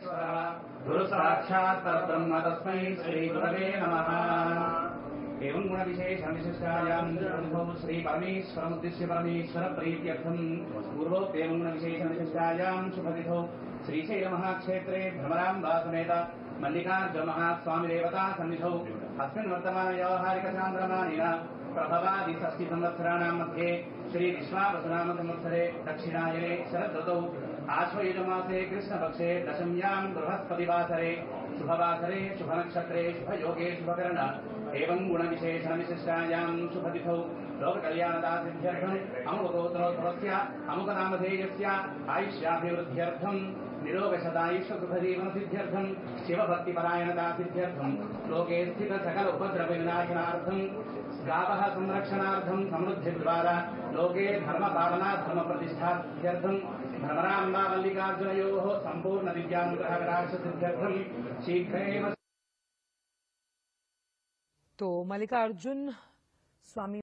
गुरु साक्षात् परब्रह्म तस्मै श्री गुरवे नमः। एवं गुण विशेषण विशिष्टायां श्री परमेश्वरमुद्दिश्य परमेश्वर प्रीत्यर्थं पूर्वोक्तेवं गुण विशेषण विशिष्टायां शुभतिथौ श्रीशैल महाक्षेत्रे भ्रमराम्बा समेत मल्लिकार्जुन महास्वामी देवता सन्निधौ अस्मिन् वर्तमान व्यावहारिक चान्द्रमानेन प्रभवादि षष्टि संवत्सराणां मध्ये श्री विश्वावसुनाम संवत्सरे दक्षिणायने शरदृतौ आश्वयुजमासे कृष्णपक्षे दशम्यां बृहस्पतिवासरे शुभवासरे शुभनक्षत्रे शुभयोगे शुभकर्ण एवं गुणविशेषण विशिष्टायां शुभतिथौ लोककल्याणदासिद्ध्यर्थम् अमुकगोत्रोद्भवस्य अमुकनामधेयस्य आयुष्याभिवृद्ध्यर्थम् निरोगशतायुष्यसुखजीवनसिद्ध्यर्थम् शिवभक्तिपरायणदासिद्ध्यर्थम् लोके स्थित सकल उपद्रवविनाशनार्थम् गावः संरक्षणार्थम् समृद्धिद्वारा लोके धर्मपालना धर्मप्रतिष्ठार्थम् भ्रमराम्बा मल्लिकार्जुनयोः सम्पूर्ण दिव्यानुग्रहकटाक्षसिद्ध्यर्थम् शीघ्रेव। तो मल्लिकार्जुन स्वामी